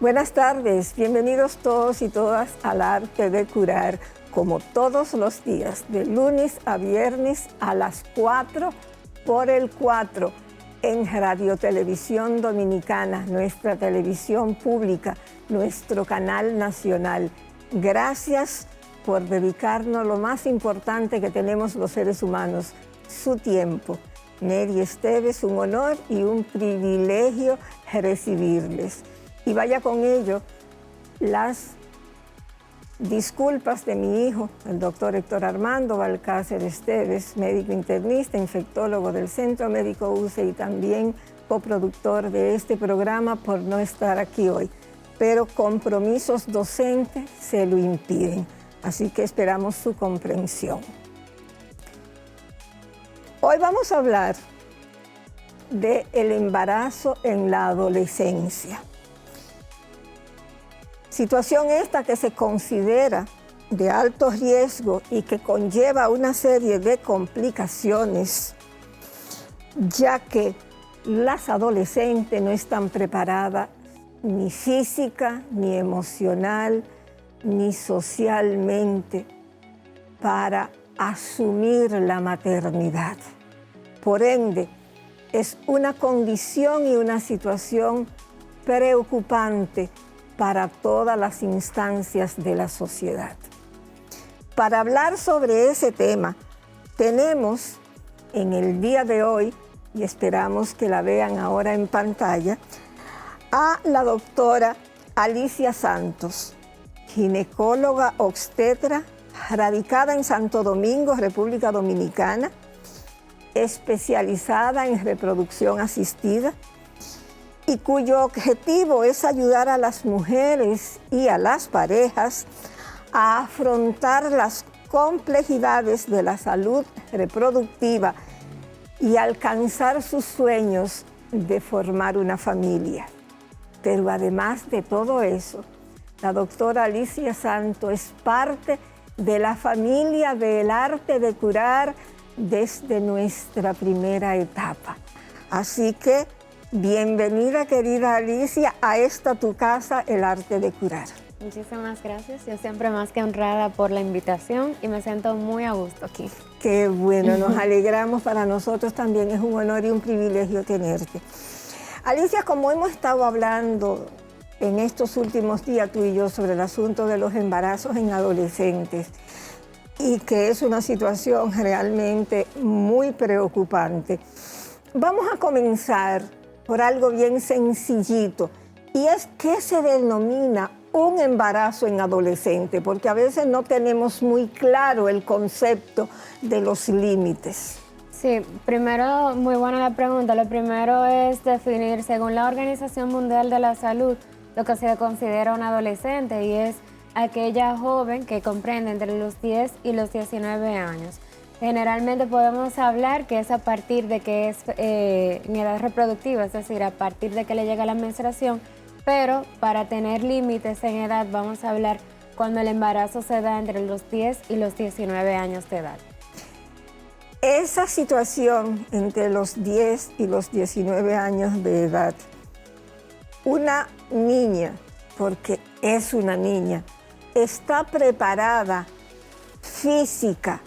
Buenas tardes, bienvenidos todos y todas al Arte de Curar, como todos los días, de lunes a viernes a las 4 por el 4 en Radio Televisión Dominicana, nuestra televisión pública, nuestro canal nacional. Gracias por dedicarnos lo más importante que tenemos los seres humanos, su tiempo. Neri Esteves, un honor y un privilegio recibirles. Y vaya con ello las disculpas de mi hijo, el doctor Héctor Armando Balcácer Esteves, médico internista, infectólogo del Centro Médico UCE y también coproductor de este programa, por no estar aquí hoy. Pero compromisos docentes se lo impiden, así que esperamos su comprensión. Hoy vamos a hablar del embarazo en la adolescencia. Situación esta que se considera de alto riesgo y que conlleva una serie de complicaciones, ya que las adolescentes no están preparadas ni física, ni emocional, ni socialmente para asumir la maternidad. Por ende, es una condición y una situación preocupante para todas las instancias de la sociedad. Para hablar sobre ese tema, tenemos en el día de hoy, y esperamos que la vean ahora en pantalla, a la doctora Alicia Santos, ginecóloga obstetra, radicada en Santo Domingo, República Dominicana, especializada en reproducción asistida, y cuyo objetivo es ayudar a las mujeres y a las parejas a afrontar las complejidades de la salud reproductiva y alcanzar sus sueños de formar una familia. Pero además de todo eso, la doctora Alicia Santos es parte de la familia del Arte de Curar desde nuestra primera etapa. Así que bienvenida, querida Alicia, a esta tu casa, el Arte de Curar. Muchísimas gracias. Yo siempre más que honrada por la invitación y me siento muy a gusto aquí. Qué bueno, nos alegramos. Para nosotros también es un honor y un privilegio tenerte. Alicia, como hemos estado hablando en estos últimos días tú y yo sobre el asunto de los embarazos en adolescentes, y que es una situación realmente muy preocupante, vamos a comenzar por algo bien sencillito, y es qué se denomina un embarazo en adolescente, porque a veces no tenemos muy claro el concepto de los límites. Sí, primero, muy buena la pregunta. Lo primero es definir, según la Organización Mundial de la Salud, lo que se considera un adolescente, y es aquella joven que comprende entre los 10 y los 19 años. Generalmente podemos hablar que es a partir de que es en edad reproductiva, es decir, a partir de que le llega la menstruación, pero para tener límites en edad vamos a hablar cuando el embarazo se da entre los 10 y los 19 años de edad. Esa situación entre los 10 y los 19 años de edad, una niña, porque es una niña, está preparada física,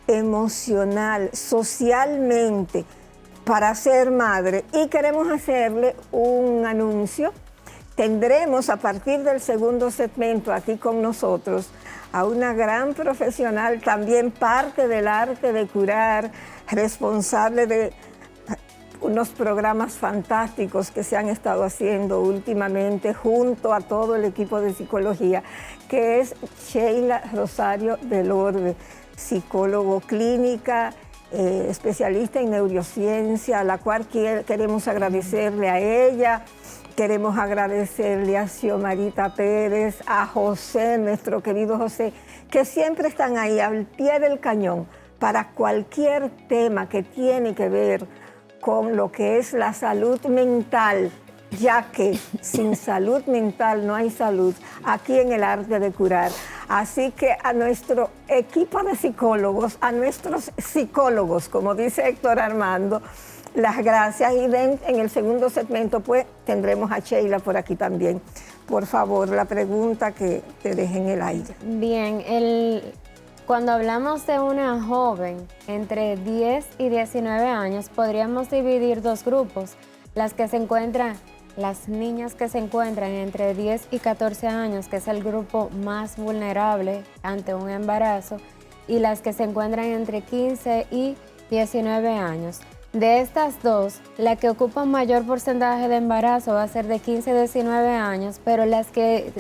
emocional, socialmente para ser madre, y queremos hacerle un anuncio. Tendremos a partir del segundo segmento aquí con nosotros a una gran profesional, también parte del Arte de Curar, responsable de unos programas fantásticos que se han estado haciendo últimamente junto a todo el equipo de psicología, que es Sheila Rosario del Orbe, psicólogo clínica, especialista en neurociencia, a la cual queremos agradecerle a ella. Queremos agradecerle a Xiomarita Pérez, a José, nuestro querido José, que siempre están ahí al pie del cañón para cualquier tema que tiene que ver con lo que es la salud mental, ya que sin salud mental no hay salud aquí en el Arte de Curar. Así que a nuestro equipo de psicólogos, a nuestros psicólogos, como dice Héctor Armando, las gracias. Y en el segundo segmento pues tendremos a Sheila por aquí también por favor, la pregunta que te dejé en el aire. Bien, cuando hablamos de una joven entre 10 y 19 años, podríamos dividir dos grupos. Las niñas que se encuentran entre 10 y 14 años, que es el grupo más vulnerable ante un embarazo, y las que se encuentran entre 15 y 19 años. De estas dos, la que ocupa un mayor porcentaje de embarazo va a ser de 15 a 19 años, pero las que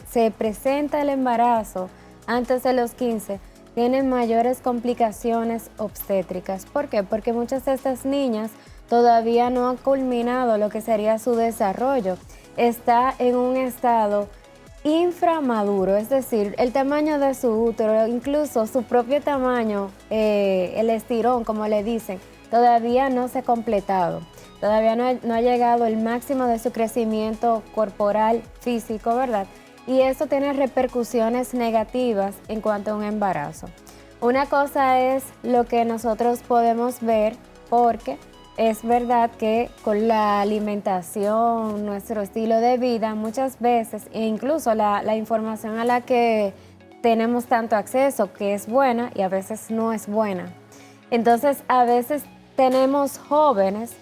se presenta el embarazo antes de los 15 tienen mayores complicaciones obstétricas. ¿Por qué? Porque muchas de estas niñas todavía no han culminado lo que sería su desarrollo. Está en un estado inframaduro, es decir, el tamaño de su útero, incluso su propio tamaño, el estirón, como le dicen, todavía no se ha completado. Todavía no ha llegado el máximo de su crecimiento corporal, físico, ¿verdad? Y eso tiene repercusiones negativas en cuanto a un embarazo. Una cosa es lo que nosotros podemos ver, porque es verdad que con la alimentación, nuestro estilo de vida, muchas veces, e incluso la información a la que tenemos tanto acceso, que es buena y a veces no es buena. Entonces, a veces tenemos jóvenes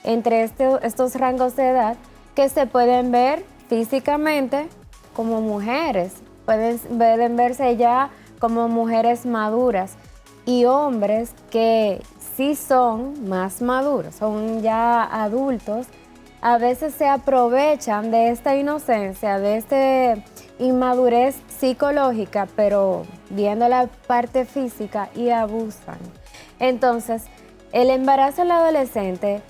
entre estos rangos de edad que se pueden ver físicamente como mujeres, pueden verse ya como mujeres maduras, y hombres que sí son más maduros, son ya adultos, a veces se aprovechan de esta inocencia, de esta inmadurez psicológica, pero viendo la parte física, y abusan. Entonces, el embarazo en la adolescente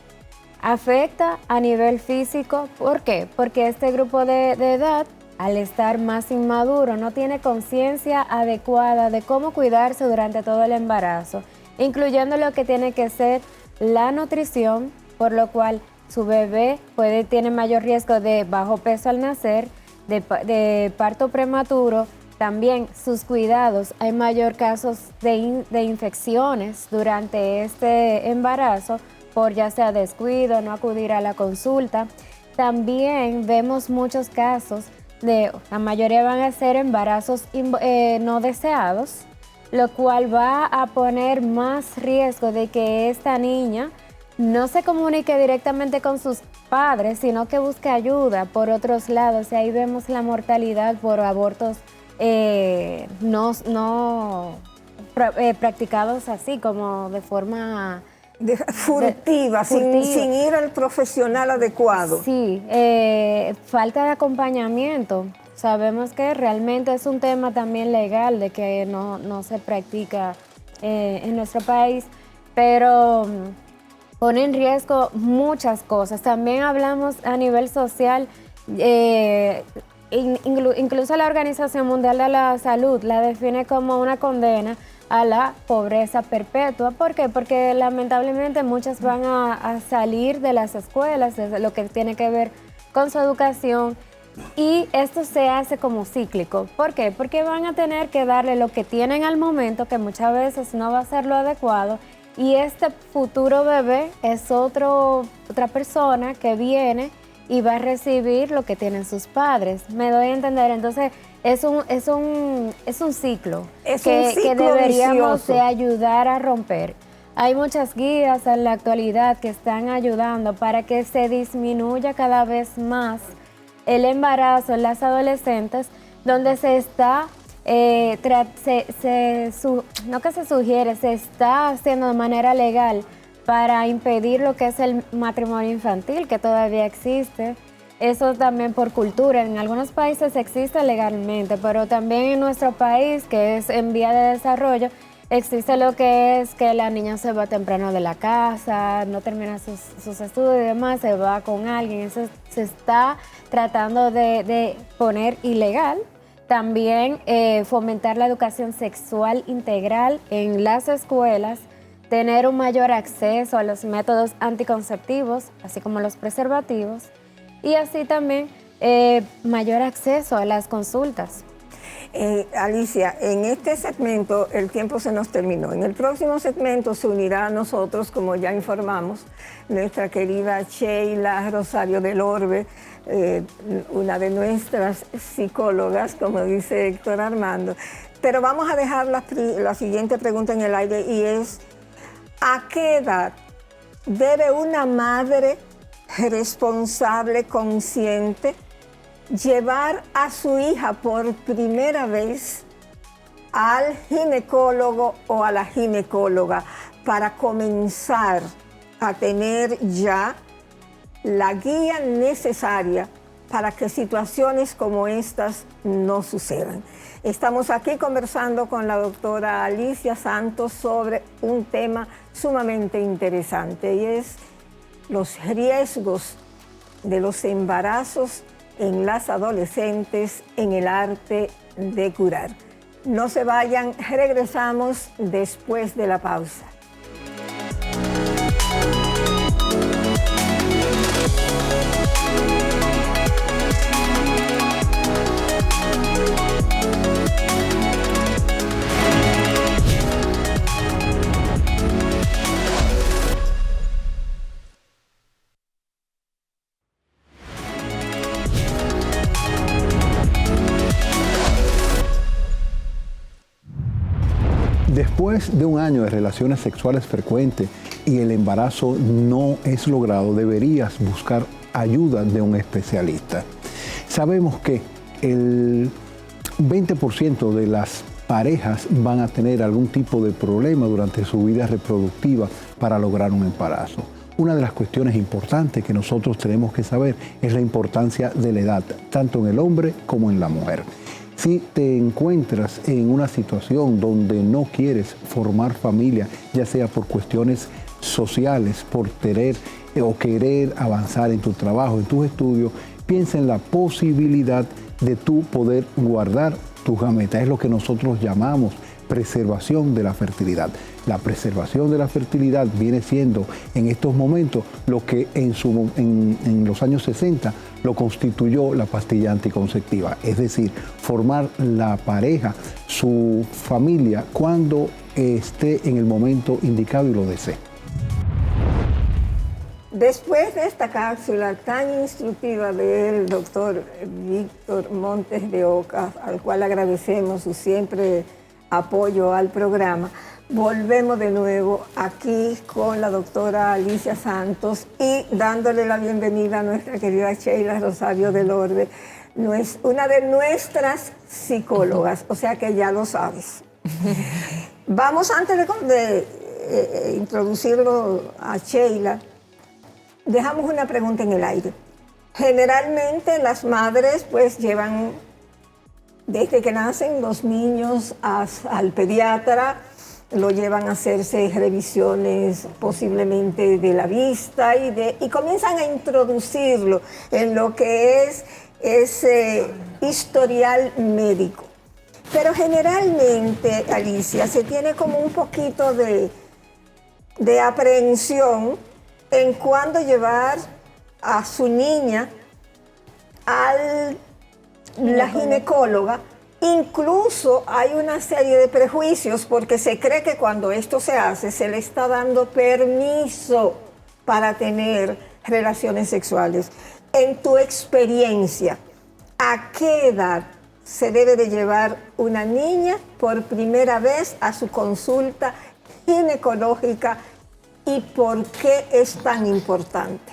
afecta a nivel físico. ¿Por qué? Porque este grupo de edad, al estar más inmaduro, no tiene conciencia adecuada de cómo cuidarse durante todo el embarazo, incluyendo lo que tiene que ser la nutrición, por lo cual su bebé tiene mayor riesgo de bajo peso al nacer, de parto prematuro. También sus cuidados, hay mayor casos de infecciones durante este embarazo, por ya sea descuido, no acudir a la consulta. También vemos muchos casos la mayoría van a ser embarazos no deseados, lo cual va a poner más riesgo de que esta niña no se comunique directamente con sus padres, sino que busque ayuda por otros lados. Y ahí vemos la mortalidad por abortos practicados así, como de forma furtiva, sin ir al profesional adecuado. Sí, falta de acompañamiento. Sabemos que realmente es un tema también legal, de que no se practica en nuestro país, pero pone en riesgo muchas cosas. También hablamos a nivel social, incluso la Organización Mundial de la Salud la define como una condena a la pobreza perpetua. ¿Por qué? Porque lamentablemente muchas van a salir de las escuelas, desde lo que tiene que ver con su educación, y esto se hace como cíclico. ¿Por qué? Porque van a tener que darle lo que tienen al momento, que muchas veces no va a ser lo adecuado, y este futuro bebé es otra persona que viene y va a recibir lo que tienen sus padres. ¿Me doy a entender? Entonces, es un ciclo que deberíamos de ayudar a romper. Hay muchas guías en la actualidad que están ayudando para que se disminuya cada vez más el embarazo en las adolescentes, donde se está, se está haciendo de manera legal para impedir lo que es el matrimonio infantil, que todavía existe. Eso también por cultura. En algunos países existe legalmente, pero también en nuestro país, que es en vía de desarrollo, existe lo que es que la niña se va temprano de la casa, no termina sus estudios y demás, se va con alguien. Eso se está tratando de poner ilegal. También fomentar la educación sexual integral en las escuelas, tener un mayor acceso a los métodos anticonceptivos, así como los preservativos, y así también mayor acceso a las consultas. Alicia, en este segmento el tiempo se nos terminó. En el próximo segmento se unirá a nosotros, como ya informamos, nuestra querida Sheila Rosario del Orbe, una de nuestras psicólogas, como dice Héctor Armando. Pero vamos a dejar la siguiente pregunta en el aire y es, ¿a qué edad debe una madre responsable, consciente, llevar a su hija por primera vez al ginecólogo o a la ginecóloga para comenzar a tener ya la guía necesaria para que situaciones como estas no sucedan? Estamos aquí conversando con la doctora Alicia Santos sobre un tema sumamente interesante y es los riesgos de los embarazos en las adolescentes en el arte de curar. No se vayan, regresamos después de la pausa. Después de un año de relaciones sexuales frecuentes y el embarazo no es logrado, deberías buscar ayuda de un especialista. Sabemos que el 20% de las parejas van a tener algún tipo de problema durante su vida reproductiva para lograr un embarazo. Una de las cuestiones importantes que nosotros tenemos que saber es la importancia de la edad, tanto en el hombre como en la mujer. Si te encuentras en una situación donde no quieres formar familia, ya sea por cuestiones sociales, por querer avanzar en tu trabajo, en tus estudios, piensa en la posibilidad de tú poder guardar tus gametas. Es lo que nosotros llamamos preservación de la fertilidad. La preservación de la fertilidad viene siendo en estos momentos lo que en los años 60 lo constituyó la pastilla anticonceptiva, es decir, formar la pareja, su familia, cuando esté en el momento indicado y lo desee. Después de esta cápsula tan instructiva del doctor Víctor Montes de Oca, al cual agradecemos su siempre apoyo al programa, volvemos de nuevo aquí con la doctora Alicia Santos y dándole la bienvenida a nuestra querida Sheila Rosario del Orbe, una de nuestras psicólogas, o sea que ya lo sabes. Vamos, antes de introducirlo a Sheila, dejamos una pregunta en el aire. Generalmente las madres pues llevan desde que nacen los niños al pediatra, lo llevan a hacerse revisiones posiblemente de la vista y comienzan a introducirlo en lo que es ese historial médico. Pero generalmente, Alicia, se tiene como un poquito de aprehensión en cuándo llevar a su niña a la ginecóloga. Incluso hay una serie de prejuicios porque se cree que cuando esto se hace se le está dando permiso para tener relaciones sexuales. En tu experiencia, ¿a qué edad se debe de llevar una niña por primera vez a su consulta ginecológica y por qué es tan importante?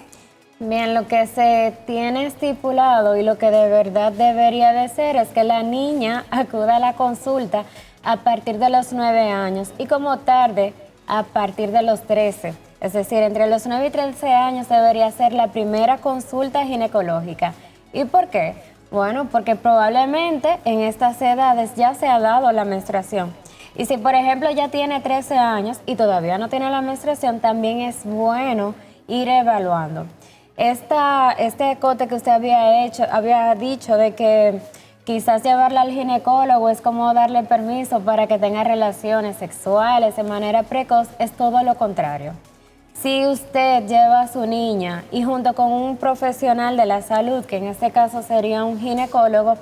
Bien, lo que se tiene estipulado y lo que de verdad debería de ser es que la niña acuda a la consulta a partir de los 9 años y como tarde a partir de los 13. Es decir, entre los 9 y 13 años debería ser la primera consulta ginecológica. ¿Y por qué? Bueno, porque probablemente en estas edades ya se ha dado la menstruación. Y si, por ejemplo, ya tiene 13 años y todavía no tiene la menstruación, también es bueno ir evaluando. Este cote que usted había dicho de que quizás llevarla al ginecólogo es como darle permiso para que tenga relaciones sexuales de manera precoz, es todo lo contrario. Si usted lleva a su niña y junto con un profesional de la salud, que en este caso sería un ginecólogo,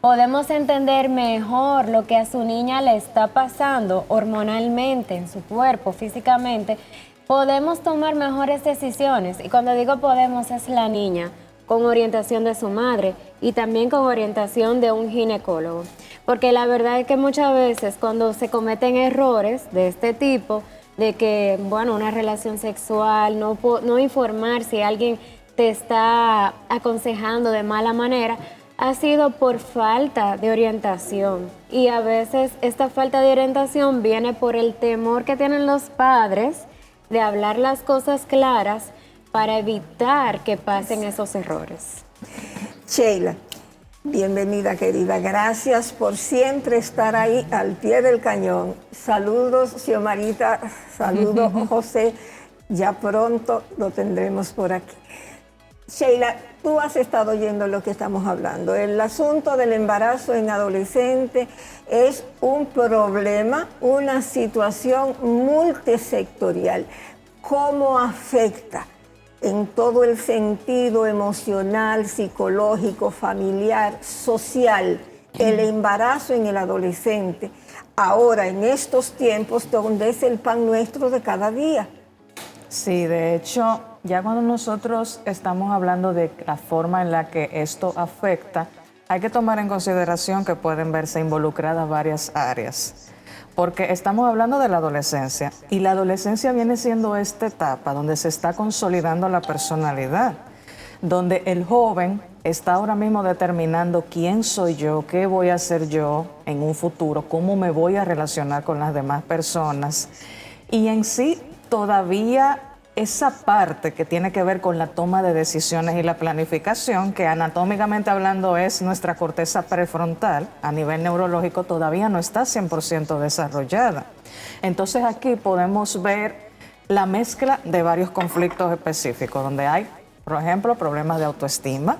podemos entender mejor lo que a su niña le está pasando hormonalmente en su cuerpo, físicamente, podemos tomar mejores decisiones. Y cuando digo podemos, es la niña. con orientación de su madre y también con orientación de un ginecólogo. Porque la verdad es que muchas veces cuando se cometen errores de este tipo, de que, bueno, una relación sexual, no informar si alguien te está aconsejando de mala manera, ha sido por falta de orientación. Y a veces esta falta de orientación viene por el temor que tienen los padres de hablar las cosas claras para evitar que pasen esos errores. Sheila, bienvenida querida, gracias por siempre estar ahí al pie del cañón. Saludos Xiomarita, saludos José, ya pronto lo tendremos por aquí. Sheila, tú has estado oyendo lo que estamos hablando. El asunto del embarazo en adolescente es un problema, una situación multisectorial. ¿Cómo afecta en todo el sentido emocional, psicológico, familiar, social, el embarazo en el adolescente? Ahora, en estos tiempos donde es el pan nuestro de cada día. Sí, de hecho, ya cuando nosotros estamos hablando de la forma en la que esto afecta, hay que tomar en consideración que pueden verse involucradas varias áreas. Porque estamos hablando de la adolescencia y la adolescencia viene siendo esta etapa donde se está consolidando la personalidad, donde el joven está ahora mismo determinando quién soy yo, qué voy a hacer yo en un futuro, cómo me voy a relacionar con las demás personas. Y en sí, todavía esa parte que tiene que ver con la toma de decisiones y la planificación, que anatómicamente hablando es nuestra corteza prefrontal, a nivel neurológico todavía no está 100% desarrollada. Entonces aquí podemos ver la mezcla de varios conflictos específicos, donde hay, por ejemplo, problemas de autoestima,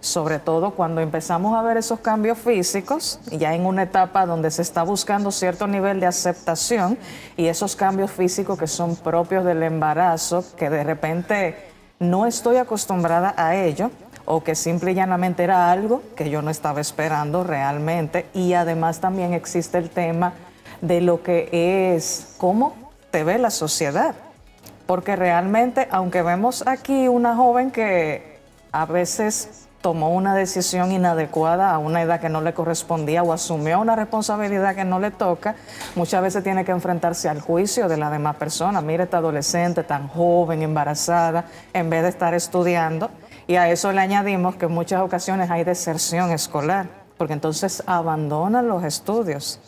sobre todo cuando empezamos a ver esos cambios físicos, ya en una etapa donde se está buscando cierto nivel de aceptación y esos cambios físicos que son propios del embarazo, que de repente no estoy acostumbrada a ello, o que simple y llanamente era algo que yo no estaba esperando realmente. Y además también existe el tema de lo que es cómo te ve la sociedad, porque realmente, aunque vemos aquí una joven que a veces tomó una decisión inadecuada a una edad que no le correspondía o asumió una responsabilidad que no le toca, muchas veces tiene que enfrentarse al juicio de las demás personas. Mira, esta adolescente tan joven, embarazada, en vez de estar estudiando. Y a eso le añadimos que en muchas ocasiones hay deserción escolar, porque entonces abandonan los estudios.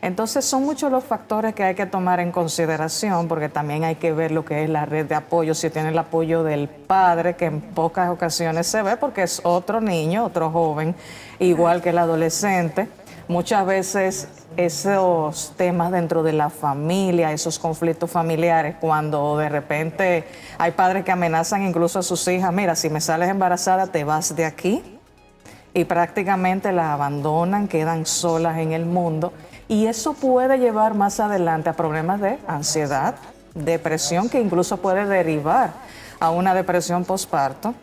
Entonces son muchos los factores que hay que tomar en consideración, porque también hay que ver lo que es la red de apoyo, si tiene el apoyo del padre, que en pocas ocasiones se ve porque es otro niño, otro joven, igual que el adolescente. Muchas veces esos temas dentro de la familia, esos conflictos familiares, cuando de repente hay padres que amenazan incluso a sus hijas, mira, si me sales embarazada te vas de aquí, y prácticamente las abandonan, quedan solas en el mundo. Y eso puede llevar más adelante a problemas de ansiedad, depresión, que incluso puede derivar a una depresión postparto.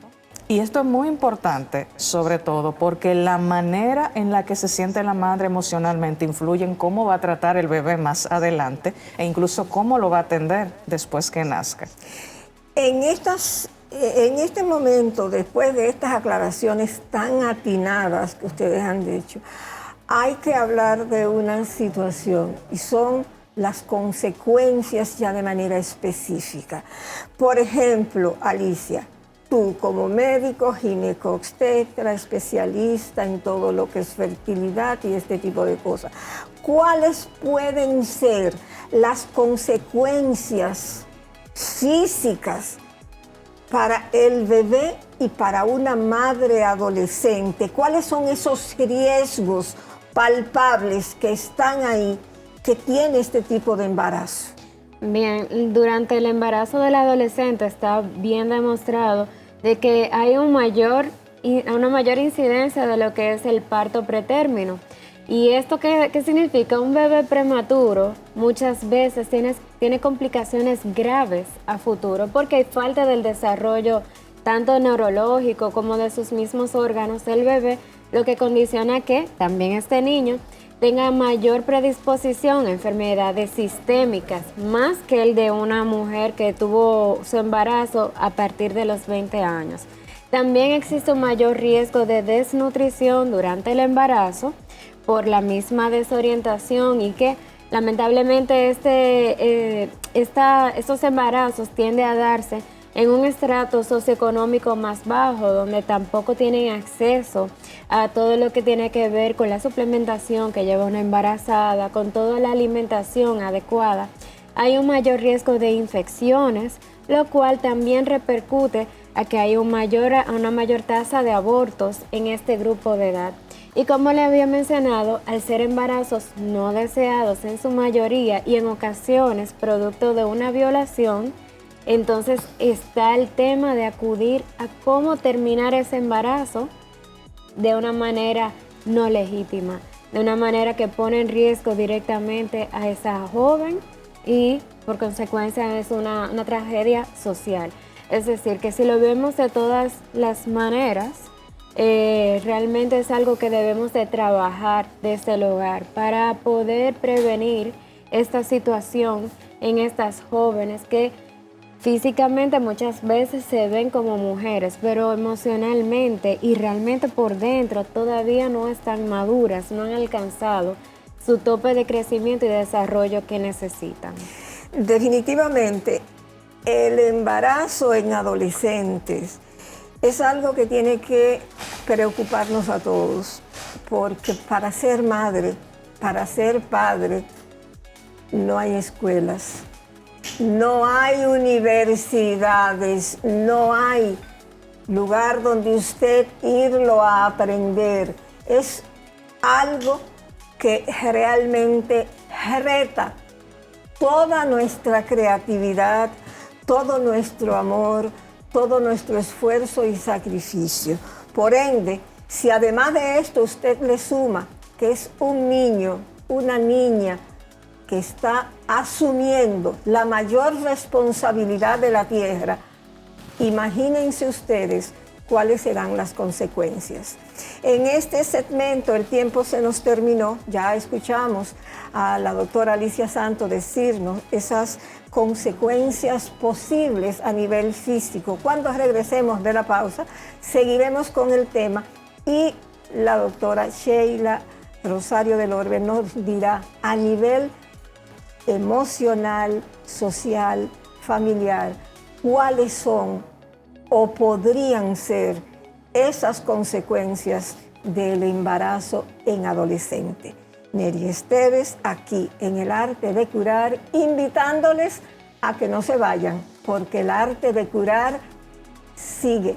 Y esto es muy importante, sobre todo, porque la manera en la que se siente la madre emocionalmente influye en cómo va a tratar el bebé más adelante e incluso cómo lo va a atender después que nazca. En este momento, después de estas aclaraciones tan atinadas que ustedes han dicho, hay que hablar de una situación y son las consecuencias ya de manera específica. Por ejemplo, Alicia, tú como médico, ginecobstetra, especialista en todo lo que es fertilidad y este tipo de cosas, ¿cuáles pueden ser las consecuencias físicas para el bebé y para una madre adolescente? ¿Cuáles son esos riesgos palpables que están ahí, que tiene este tipo de embarazo? Bien, durante el embarazo del adolescente está bien demostrado de que hay una mayor incidencia de lo que es el parto pretérmino. ¿Y esto qué significa? Un bebé prematuro muchas veces tiene complicaciones graves a futuro porque hay falta del desarrollo tanto neurológico como de sus mismos órganos del bebé, lo que condiciona que también este niño tenga mayor predisposición a enfermedades sistémicas, más que el de una mujer que tuvo su embarazo a partir de los 20 años. También existe un mayor riesgo de desnutrición durante el embarazo por la misma desorientación y que lamentablemente estos embarazos tienden a darse en un estrato socioeconómico más bajo, donde tampoco tienen acceso a todo lo que tiene que ver con la suplementación que lleva una embarazada, con toda la alimentación adecuada. Hay un mayor riesgo de infecciones, lo cual también repercute a que hay una mayor tasa de abortos en este grupo de edad. Y como le había mencionado, al ser embarazos no deseados en su mayoría y en ocasiones producto de una violación, entonces está el tema de acudir a cómo terminar ese embarazo de una manera no legítima, de una manera que pone en riesgo directamente a esa joven y por consecuencia es una tragedia social. Es decir, que si lo vemos de todas las maneras, realmente es algo que debemos de trabajar desde el hogar para poder prevenir esta situación en estas jóvenes que físicamente muchas veces se ven como mujeres, pero emocionalmente y realmente por dentro todavía no están maduras, no han alcanzado su tope de crecimiento y desarrollo que necesitan. Definitivamente, el embarazo en adolescentes es algo que tiene que preocuparnos a todos, porque para ser madre, para ser padre, no hay escuelas, no hay universidades, no hay lugar donde usted irlo a aprender. Es algo que realmente reta toda nuestra creatividad, todo nuestro amor, todo nuestro esfuerzo y sacrificio. Por ende, si además de esto usted le suma que es un niño, una niña que está asumiendo la mayor responsabilidad de la tierra, imagínense ustedes cuáles serán las consecuencias. En este segmento el tiempo se nos terminó, ya escuchamos a la doctora Alicia Santo decirnos esas consecuencias posibles a nivel físico. Cuando regresemos de la pausa, seguiremos con el tema y la doctora Sheila Rosario del Orbe nos dirá a nivel emocional, social, familiar, cuáles son o podrían ser esas consecuencias del embarazo en adolescente. Neri Esteves, aquí en El Arte de Curar, invitándoles a que no se vayan, porque el arte de curar sigue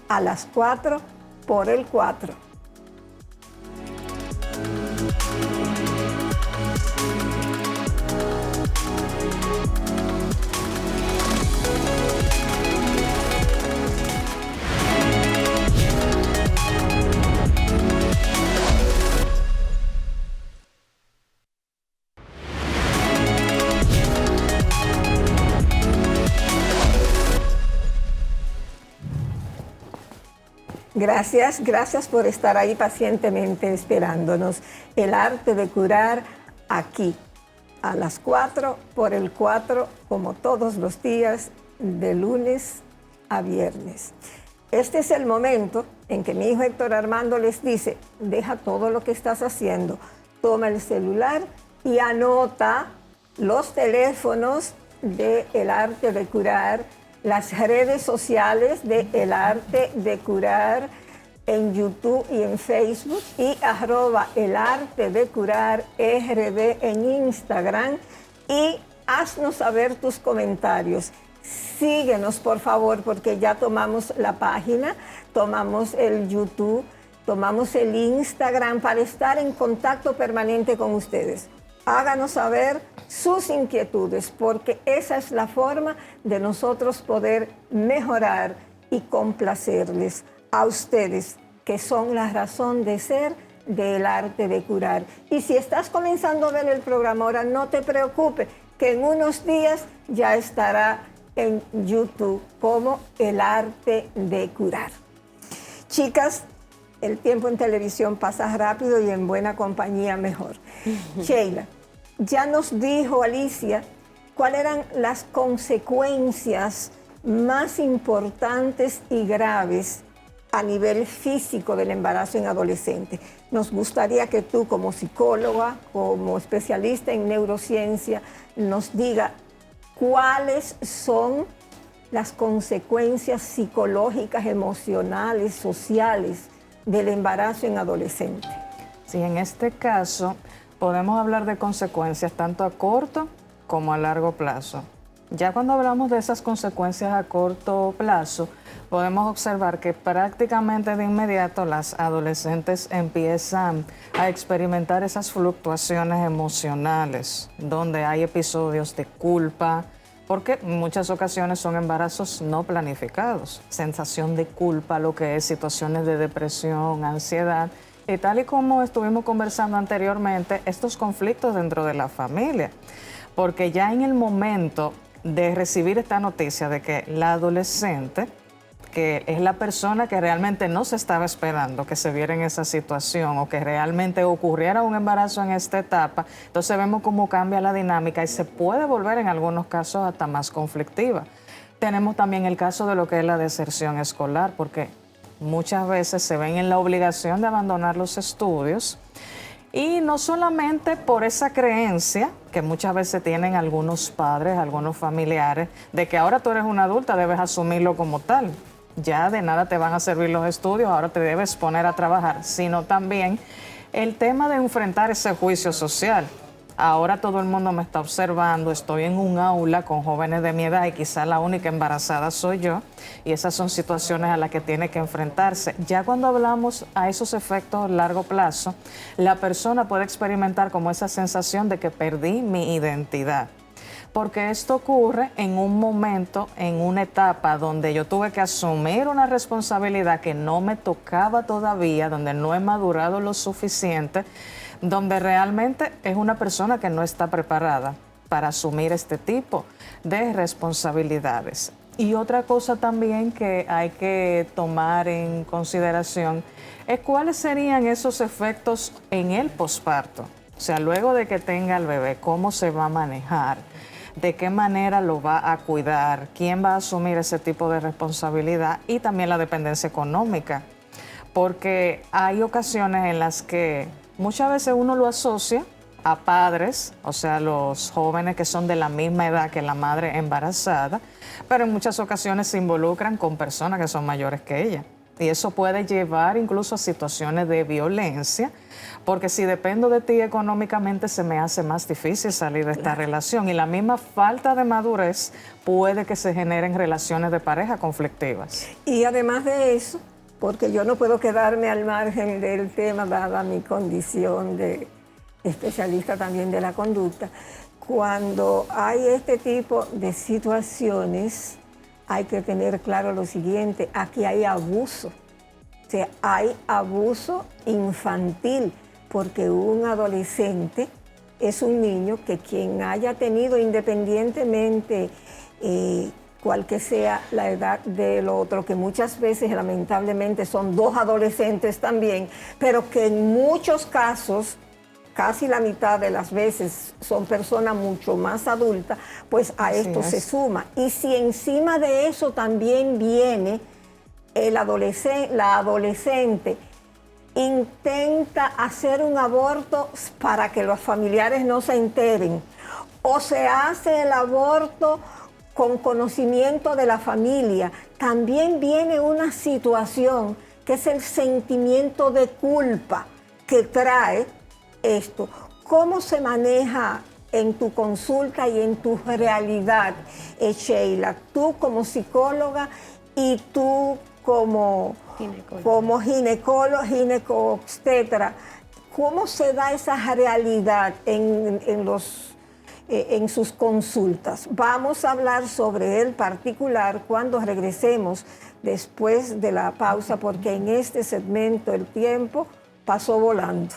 a las 4 por el 4. Gracias por estar ahí pacientemente esperándonos. El arte de curar aquí, a las 4 por el 4, como todos los días, de lunes a viernes. Este es el momento en que mi hijo Héctor Armando les dice, deja todo lo que estás haciendo, toma el celular y anota los teléfonos de El Arte de Curar, las redes sociales de El Arte de Curar en YouTube y en Facebook y @El Arte de Curar RD en Instagram y haznos saber tus comentarios. Síguenos por favor porque ya tomamos la página, tomamos el YouTube, tomamos el Instagram para estar en contacto permanente con ustedes. Háganos saber sus inquietudes, porque esa es la forma de nosotros poder mejorar y complacerles a ustedes, que son la razón de ser del Arte de Curar. Y si estás comenzando a ver el programa ahora, no te preocupes, que en unos días ya estará en YouTube como El Arte de Curar. Chicas, el tiempo en televisión pasa rápido y en buena compañía mejor. Sheila, ya nos dijo Alicia cuáles eran las consecuencias más importantes y graves a nivel físico del embarazo en adolescentes. Nos gustaría que tú, como psicóloga, como especialista en neurociencia, nos diga cuáles son las consecuencias psicológicas, emocionales, sociales del embarazo en adolescentes. Sí, en este caso podemos hablar de consecuencias tanto a corto como a largo plazo. Ya cuando hablamos de esas consecuencias a corto plazo, podemos observar que prácticamente de inmediato las adolescentes empiezan a experimentar esas fluctuaciones emocionales, donde hay episodios de culpa, porque en muchas ocasiones son embarazos no planificados, sensación de culpa, lo que es situaciones de depresión, ansiedad, y tal y como estuvimos conversando anteriormente, estos conflictos dentro de la familia, porque ya en el momento de recibir esta noticia de que la adolescente, que es la persona que realmente no se estaba esperando que se viera en esa situación o que realmente ocurriera un embarazo en esta etapa, entonces vemos cómo cambia la dinámica y se puede volver en algunos casos hasta más conflictiva. Tenemos también el caso de lo que es la deserción escolar, porque muchas veces se ven en la obligación de abandonar los estudios. Y no solamente por esa creencia que muchas veces tienen algunos padres, algunos familiares, de que ahora tú eres una adulta, debes asumirlo como tal. Ya de nada te van a servir los estudios, ahora te debes poner a trabajar, sino también el tema de enfrentar ese juicio social. Ahora todo el mundo me está observando, estoy en un aula con jóvenes de mi edad y quizá la única embarazada soy yo, y esas son situaciones a las que tiene que enfrentarse. Ya cuando hablamos a esos efectos a largo plazo, la persona puede experimentar como esa sensación de que perdí mi identidad. Porque esto ocurre en un momento, en una etapa donde yo tuve que asumir una responsabilidad que no me tocaba todavía, donde no he madurado lo suficiente, donde realmente es una persona que no está preparada para asumir este tipo de responsabilidades. Y otra cosa también que hay que tomar en consideración es cuáles serían esos efectos en el posparto. O sea, luego de que tenga el bebé, cómo se va a manejar, de qué manera lo va a cuidar, quién va a asumir ese tipo de responsabilidad y también la dependencia económica. Porque hay ocasiones en las que muchas veces uno lo asocia a padres, o sea, los jóvenes que son de la misma edad que la madre embarazada, pero en muchas ocasiones se involucran con personas que son mayores que ella. Y eso puede llevar incluso a situaciones de violencia, porque si dependo de ti económicamente se me hace más difícil salir de esta relación. Y la misma falta de madurez puede que se generen relaciones de pareja conflictivas. Y además de eso, porque yo no puedo quedarme al margen del tema, dada mi condición de especialista también de la conducta, cuando hay este tipo de situaciones, hay que tener claro lo siguiente: aquí hay abuso, o sea, hay abuso infantil, porque un adolescente es un niño que quien haya tenido, independientemente cual que sea la edad del otro, que muchas veces lamentablemente son dos adolescentes también, pero que en muchos casos, casi la mitad de las veces, son personas mucho más adultas, pues a esto se suma. Y si encima de eso también viene la adolescente, intenta hacer un aborto para que los familiares no se enteren, o se hace el aborto con conocimiento de la familia, también viene una situación que es el sentimiento de culpa que trae esto. ¿Cómo se maneja en tu consulta y en tu realidad, Sheila? Tú como psicóloga y tú como ginecóloga, ginecobstetra, ¿cómo se da esa realidad en sus consultas? Vamos a hablar sobre el particular cuando regresemos después de la pausa, porque en este segmento el tiempo pasó volando.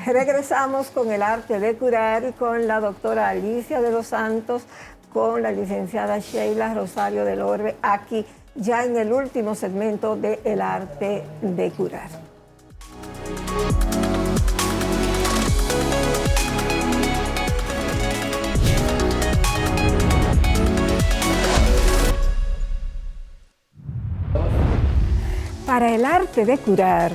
Regresamos con el arte de curar y con la doctora Alicia de los Santos, con la licenciada Sheila Rosario del Orbe, aquí ya en el último segmento de El arte de curar. Para el arte de curar,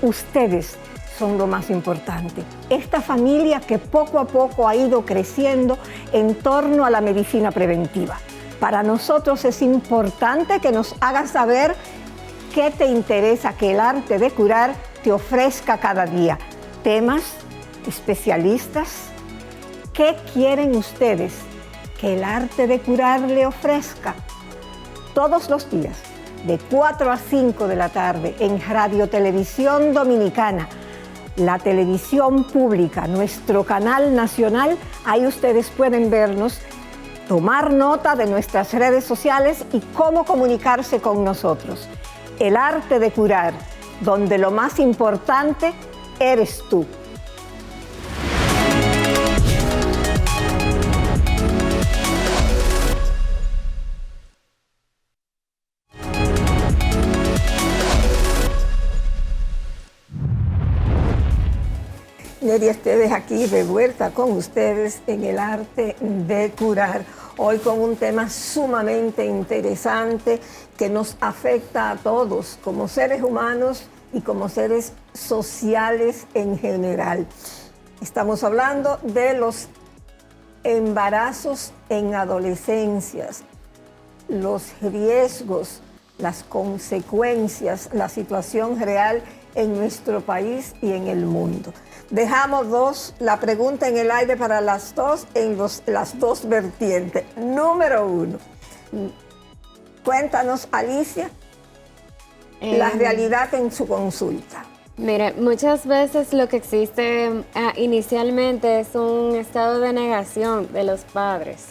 ustedes son lo más importante. Esta familia que poco a poco ha ido creciendo en torno a la medicina preventiva. Para nosotros es importante que nos hagas saber qué te interesa que el arte de curar te ofrezca cada día. Temas, especialistas, ¿qué quieren ustedes que el arte de curar le ofrezca? Todos los días, de 4 a 5 de la tarde, en Radio Televisión Dominicana, la televisión pública, nuestro canal nacional, ahí ustedes pueden vernos, tomar nota de nuestras redes sociales y cómo comunicarse con nosotros. El arte de curar, donde lo más importante eres tú. Nery Esteves aquí de vuelta con ustedes en el arte de curar. Hoy con un tema sumamente interesante que nos afecta a todos como seres humanos y como seres sociales en general. Estamos hablando de los embarazos en adolescencias, los riesgos, las consecuencias, la situación real en nuestro país y en el mundo. Dejamos la pregunta en el aire para las dos, en las dos vertientes. Número 1, cuéntanos, Alicia, la realidad en su consulta. Mire, muchas veces lo que existe inicialmente es un estado de negación de los padres.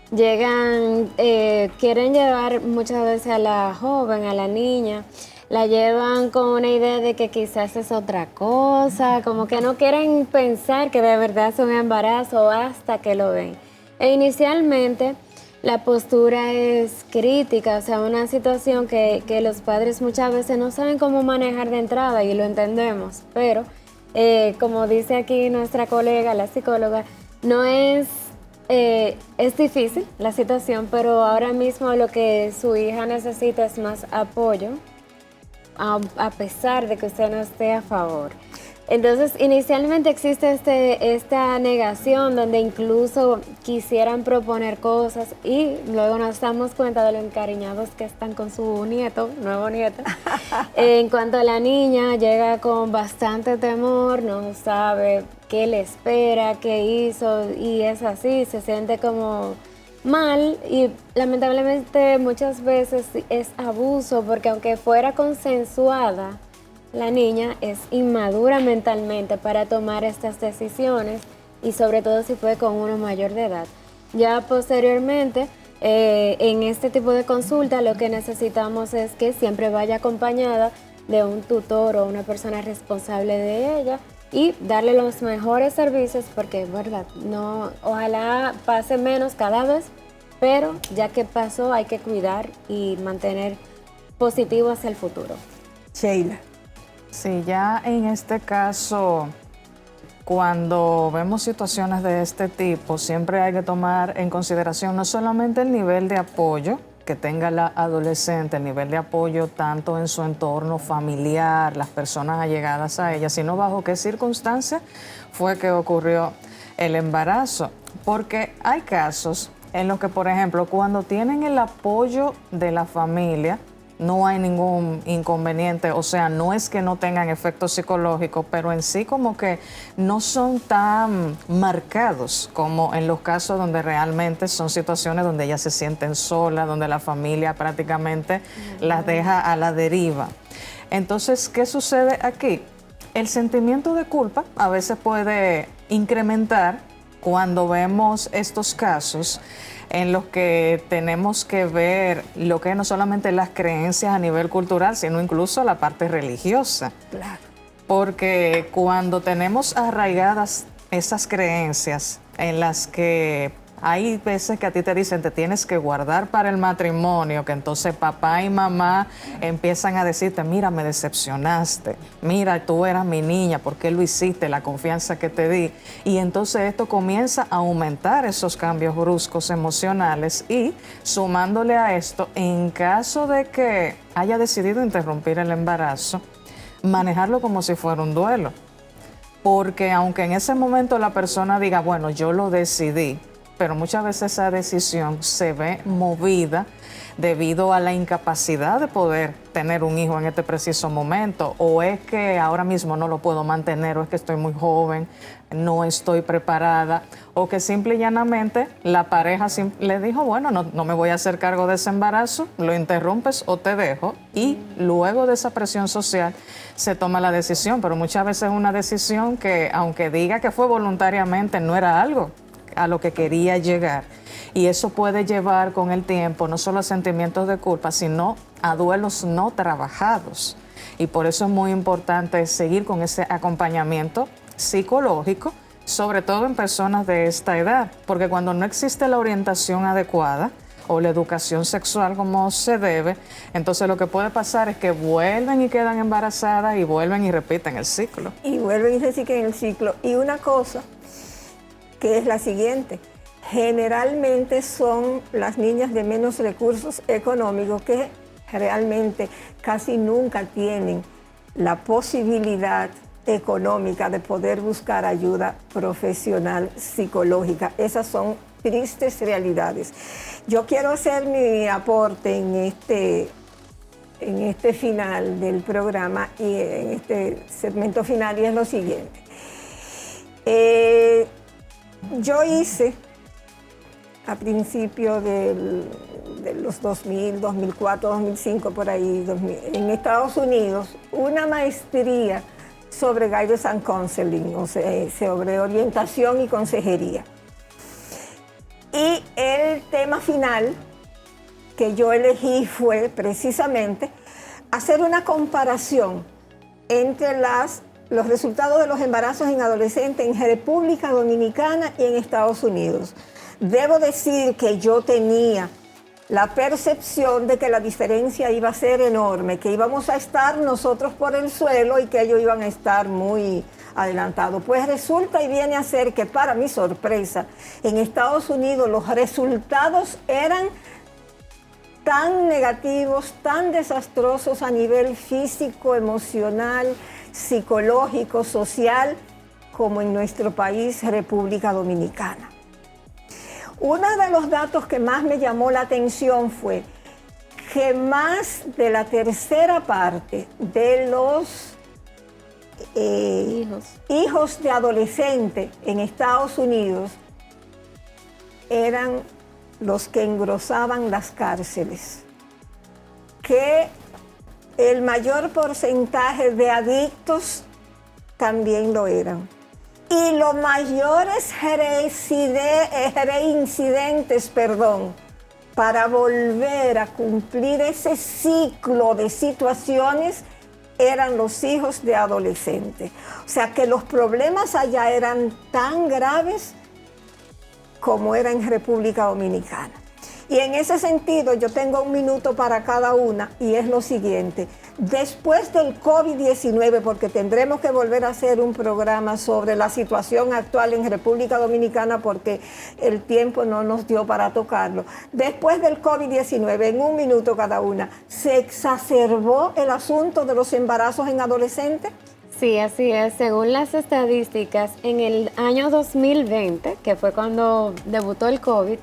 Llegan, quieren llevar muchas veces a la joven, a la niña, la llevan con una idea de que quizás es otra cosa, como que no quieren pensar que de verdad es un embarazo hasta que lo ven. E inicialmente la postura es crítica, o sea, una situación que los padres muchas veces no saben cómo manejar de entrada y lo entendemos, pero como dice aquí nuestra colega, la psicóloga, no es difícil la situación, pero ahora mismo lo que su hija necesita es más apoyo, a pesar de que usted no esté a favor. Entonces, inicialmente existe esta negación donde incluso quisieran proponer cosas y luego nos damos cuenta de lo encariñados que están con su nieto, nuevo nieto. En cuanto a la niña, llega con bastante temor, no sabe qué le espera, qué hizo y es así, se siente como mal y lamentablemente muchas veces es abuso porque aunque fuera consensuada, la niña es inmadura mentalmente para tomar estas decisiones y sobre todo si fue con uno mayor de edad. Ya posteriormente, en este tipo de consulta lo que necesitamos es que siempre vaya acompañada de un tutor o una persona responsable de ella y darle los mejores servicios porque, verdad, no, ojalá pase menos cada vez, pero ya que pasó hay que cuidar y mantener positivo hacia el futuro. Sheila. Sí, ya en este caso, cuando vemos situaciones de este tipo, siempre hay que tomar en consideración no solamente el nivel de apoyo que tenga la adolescente, el nivel de apoyo tanto en su entorno familiar, las personas allegadas a ella, sino bajo qué circunstancias fue que ocurrió el embarazo. Porque hay casos en los que, por ejemplo, cuando tienen el apoyo de la familia, no hay ningún inconveniente, o sea, no es que no tengan efectos psicológicos, pero en sí como que no son tan marcados como en los casos donde realmente son situaciones donde ellas se sienten solas, donde la familia prácticamente las deja a la deriva. Entonces, ¿qué sucede aquí? El sentimiento de culpa a veces puede incrementar cuando vemos estos casos en los que tenemos que ver lo que es no solamente las creencias a nivel cultural, sino incluso la parte religiosa. Claro. Porque cuando tenemos arraigadas esas creencias en las que hay veces que a ti te dicen te tienes que guardar para el matrimonio, que entonces papá y mamá empiezan a decirte, mira, me decepcionaste, mira, tú eras mi niña, ¿por qué lo hiciste? La confianza que te di. Y entonces esto comienza a aumentar esos cambios bruscos emocionales y sumándole a esto, en caso de que haya decidido interrumpir el embarazo, manejarlo como si fuera un duelo. Porque aunque en ese momento la persona diga, bueno, yo lo decidí, pero muchas veces esa decisión se ve movida debido a la incapacidad de poder tener un hijo en este preciso momento, o es que ahora mismo no lo puedo mantener, o es que estoy muy joven, no estoy preparada, o que simple y llanamente la pareja le dijo, bueno, no me voy a hacer cargo de ese embarazo, lo interrumpes o te dejo, y luego de esa presión social se toma la decisión, pero muchas veces es una decisión que, aunque diga que fue voluntariamente, no era algo a lo que quería llegar. Y eso puede llevar con el tiempo no solo a sentimientos de culpa, sino a duelos no trabajados. Y por eso es muy importante seguir con ese acompañamiento psicológico, sobre todo en personas de esta edad, porque cuando no existe la orientación adecuada o la educación sexual como se debe, entonces lo que puede pasar es que vuelven y quedan embarazadas y vuelven y repiten el ciclo. Y vuelven y repiten el ciclo. Y una cosa que es la siguiente: generalmente son las niñas de menos recursos económicos que realmente casi nunca tienen la posibilidad económica de poder buscar ayuda profesional psicológica. Esas son tristes realidades. Yo quiero hacer mi aporte en este final del programa y en este segmento final, y es lo siguiente. Yo hice a principios de los 2000, 2004, 2005, por ahí, en Estados Unidos, una maestría sobre guidance and counseling, o sea, sobre orientación y consejería. Y el tema final que yo elegí fue precisamente hacer una comparación entre los resultados de los embarazos en adolescentes en República Dominicana y en Estados Unidos. Debo decir que yo tenía la percepción de que la diferencia iba a ser enorme, que íbamos a estar nosotros por el suelo y que ellos iban a estar muy adelantados. Pues resulta y viene a ser que, para mi sorpresa, en Estados Unidos los resultados eran tan negativos, tan desastrosos a nivel físico, emocional, psicológico, social, como en nuestro país, República Dominicana. Uno de los datos que más me llamó la atención fue que más de la tercera parte de los hijos de adolescentes en Estados Unidos eran los que engrosaban las cárceles, que el mayor porcentaje de adictos también lo eran. Y los mayores reincidentes, para volver a cumplir ese ciclo de situaciones eran los hijos de adolescentes. O sea que los problemas allá eran tan graves como era en República Dominicana. Y en ese sentido yo tengo un minuto para cada una, y es lo siguiente. Después del COVID-19, porque tendremos que volver a hacer un programa sobre la situación actual en República Dominicana porque el tiempo no nos dio para tocarlo. Después del COVID-19, en un minuto cada una, ¿se exacerbó el asunto de los embarazos en adolescentes? Sí, así es. Según las estadísticas, en el año 2020, que fue cuando debutó el COVID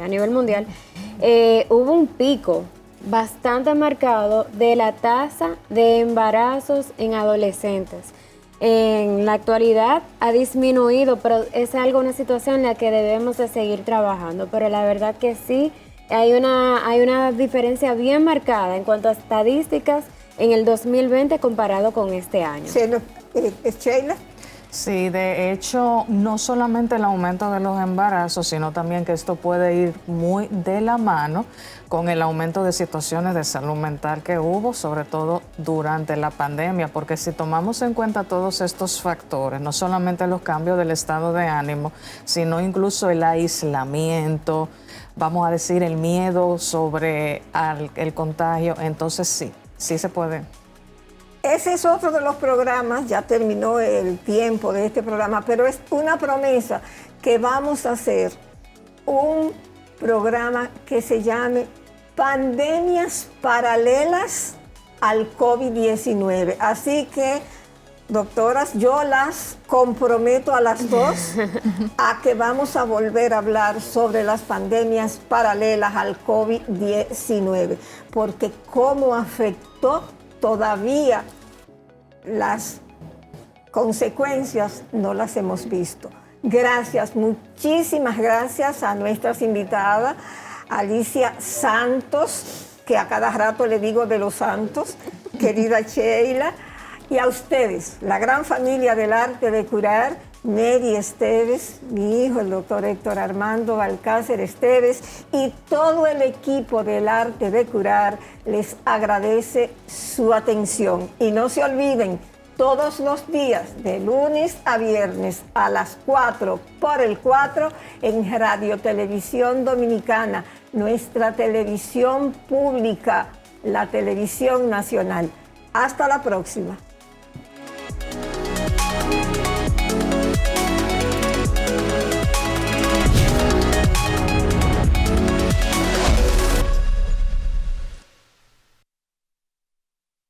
a nivel mundial, hubo un pico bastante marcado de la tasa de embarazos en adolescentes. En la actualidad ha disminuido, pero es una situación en la que debemos de seguir trabajando. Pero la verdad que sí, hay una diferencia bien marcada en cuanto a estadísticas en el 2020 comparado con este año. Sheila. Sí, de hecho, no solamente el aumento de los embarazos, sino también que esto puede ir muy de la mano con el aumento de situaciones de salud mental que hubo, sobre todo durante la pandemia, porque si tomamos en cuenta todos estos factores, no solamente los cambios del estado de ánimo, sino incluso el aislamiento, vamos a decir, el miedo sobre el contagio, entonces sí se puede. Ese es otro de los programas, ya terminó el tiempo de este programa, pero es una promesa que vamos a hacer un programa que se llame Pandemias Paralelas al COVID-19. Así que, doctoras, yo las comprometo a las dos a que vamos a volver a hablar sobre las pandemias paralelas al COVID-19, porque cómo afectó todavía las consecuencias no las hemos visto. Gracias, muchísimas gracias a nuestras invitadas, Alicia Santos, que a cada rato le digo de los Santos, querida Sheila, y a ustedes, la gran familia del arte de curar, Mary Esteves, mi hijo, el doctor Héctor Armando Alcácer Esteves, y todo el equipo del arte de curar les agradece su atención. Y no se olviden, todos los días, de lunes a viernes, a las 4 por el 4, en Radio Televisión Dominicana, nuestra televisión pública, la televisión nacional. Hasta la próxima.